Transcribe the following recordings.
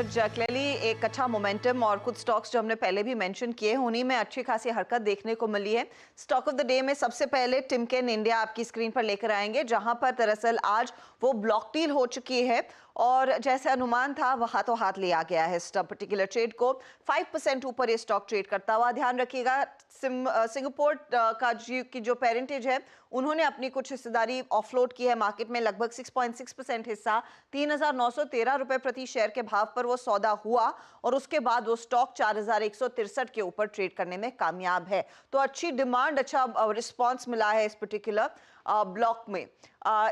सूरज, clearly एक अच्छा momentum और कुछ स्टॉक्स जो हमने पहले भी मेंशन किए उन्हीं में अच्छी खासी हरकत देखने को मिली है। स्टॉक ऑफ द डे में सबसे पहले टिमकेन इंडिया आपकी स्क्रीन पर लेकर आएंगे, जहां पर दरअसल आज वो ब्लॉक डील हो चुकी है और जैसे अनुमान था वह हाथों हाथ लिया गया है। इस पर्टिकुलर ट्रेड को 5% ऊपर ये स्टॉक ट्रेड करता हुआ। ध्यान रखिएगा सिंगापुर की जो पेरेंटेज है उन्होंने अपनी कुछ हिस्सेदारी ऑफलोड की है मार्केट में। लगभग 6.6% हिस्सा 3,913 रुपए प्रति शेयर के भाव पर वो सौदा हुआ और उसके बाद वो स्टॉक 4,163 के ऊपर ट्रेड करने में कामयाब है। तो अच्छी डिमांड, अच्छा रिस्पॉन्स मिला है इस पर्टिकुलर ब्लॉक में,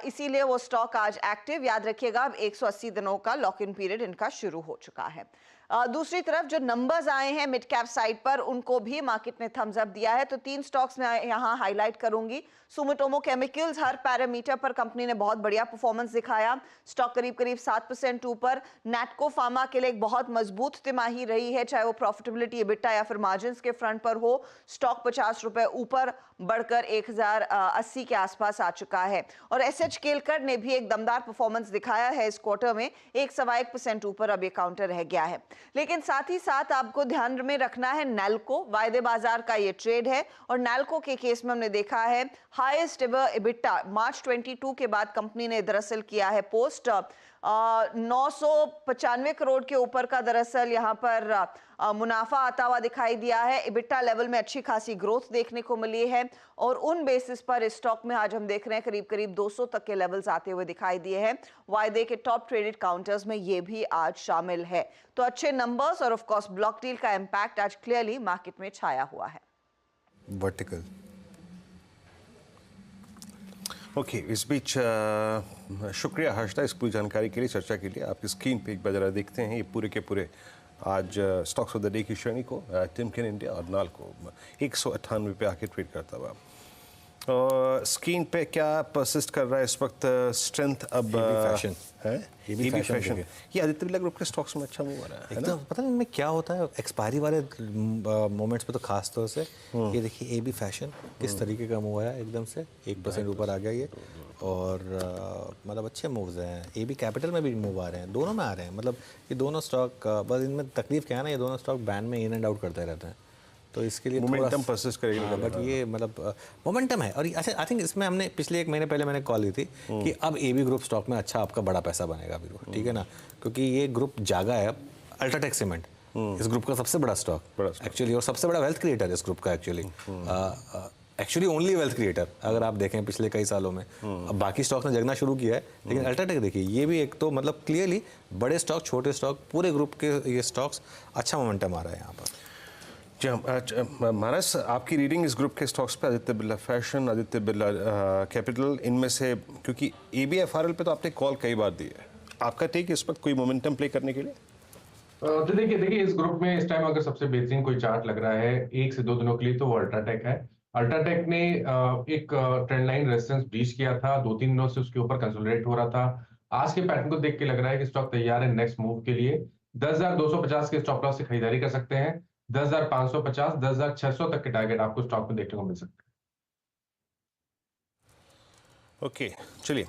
इसीलिए वो स्टॉक आज एक्टिव। याद रखिएगा अब 180 दिनों का लॉक इन पीरियड इनका शुरू हो चुका है। दूसरी तरफ जो नंबर्स आए हैं मिड कैप साइड पर उनको भी मार्केट ने थम्स अप दिया है। तो 3 स्टॉक्स मैं यहां हाईलाइट करूंगी। सुमिटोमो केमिकल्स, हर पैरामीटर पर कंपनी ने बहुत बढ़िया परफॉर्मेंस दिखाया। स्टॉक करीब 7% ऊपर। नैटको फार्मा के लिए एक बहुत मजबूत तिमाही रही है, चाहे वो प्रॉफिटेबिलिटी, एबिटा या फिर मार्जिन के फ्रंट पर हो। स्टॉक 50 रुपए ऊपर बढ़कर 1080 के आसपास आ चुका है। और एसएच केलकर ने भी एक दमदार परफॉर्मेंस दिखाया है इस क्वार्टर में, 1.25% ऊपर अब ये काउंटर रह गया है। लेकिन साथ ही साथ आपको ध्यान में रखना है नैल्को, वायदे बाजार का ये ट्रेड है और नैल्को के केस में हमने देखा है हाईएस्ट एवर एबिटा मार्च 22 के बाद कंपनी ने दरअसल किया है पोस्ट। 995 करोड़ के ऊपर का दरअसल यहां पर मुनाफा आता हुआ दिखाई दिया है। एबिटा लेवल में अच्छी खासी ग्रोथ देखने को मिली है और उन बेसिस पर इस स्टॉक में आज हम देख रहे हैं करीब 200 तक के लेवल्स आते हुए दिखाई दिए हैं। वायदे के टॉप ट्रेडेड काउंटर्स में ये भी आज शामिल है। तो अच्छे नंबर्स और ऑफ कोर्स ब्लॉक डील का इंपैक्ट आज क्लियरली मार्केट में छाया हुआ है। वर्टिकल ओके इस बीच शुक्रिया हर्षदा इस पूरी जानकारी के लिए, चर्चा के लिए। आपकी स्क्रीन पे एक बार जरा देखते हैं ये पूरे के पूरे आज स्टॉक्स ऑफ द डे की श्रेणी को। टिमकेन इंडिया और नाल्को 198 पे आके ट्रेड करता हुआ। स्क्रीन पे क्या परसिस्ट कर रहा है इस वक्त? स्ट्रेंथ अब फैशन है, ये फैशन। ये आदित्य बिरला ग्रुप के स्टॉक्स में अच्छा मूव आ रहा है एकदम। पता नहीं इनमें क्या होता है एक्सपायरी वाले मोमेंट्स पे तो खास तौर से। ये देखिए एबी फैशन किस तरीके का मूव आया, एकदम से 1% ऊपर आ गया ये। और मतलब अच्छे मूव्स हैं। एबी कैपिटल में भी मूव आ रहे हैं, दोनों में आ रहे हैं। मतलब ये दोनों स्टॉक, बस इनमें तकलीफ क्या है ना, ये दोनों स्टॉक बैंड में इन एंड आउट करते रहते हैं, तो इसके लिए मोमेंटम परसिस्ट करेगा। बट ये मतलब मोमेंटम है। और अच्छा आई थिंक इसमें हमने पिछले 1 महीने पहले मैंने कॉल दी थी कि अब एबी ग्रुप स्टॉक में अच्छा आपका बड़ा पैसा बनेगा अभी, ठीक है ना, क्योंकि ये ग्रुप जागा है अब। अल्ट्राटेक सीमेंट इस ग्रुप का सबसे बड़ा स्टॉक एक्चुअली, और सबसे बड़ा वेल्थ क्रिएटर इस ग्रुप का एक्चुअली ओनली वेल्थ क्रिएटर अगर आप देखें पिछले कई सालों में। अब बाकी स्टॉक्स ने जगना शुरू किया है, लेकिन अल्ट्राटेक देखिए ये भी एक तो मतलब क्लियरली बड़े स्टॉक, छोटे स्टॉक, पूरे ग्रुप के ये स्टॉक्स अच्छा मोमेंटम आ रहा है यहाँ पर। जी मानस, आपकी रीडिंग इस ग्रुप के स्टॉक्स पे आदित्य बिरला फैशन, आदित्य बिरला कैपिटल, इनमें से क्योंकि ABFRL पे तो आपने कॉल कई बार दी है, आपका टेक इस वक्त कोई मोमेंटम प्ले करने के लिए? तो देखिए इस ग्रुप में इस टाइम अगर सबसे बेहतरीन कोई चार्ट लग रहा है 1 से 2 दिनों के लिए तो वो अल्ट्राटेक है। अल्ट्राटेक ने एक ट्रेंड लाइन रेजिस्टेंस ब्रीच किया था, 2-3 दिनों से उसके ऊपर कंसोलिडेट हो रहा था। आज के पैटर्न को देख के लग रहा है कि स्टॉक तैयार है नेक्स्ट मूव के लिए। 10,250 के स्टॉप लॉस से खरीदारी कर सकते हैं। 10,550, 10,600 तक के टारगेट आपको स्टॉक में देखने को मिल सकते हैं। ओके चलिए।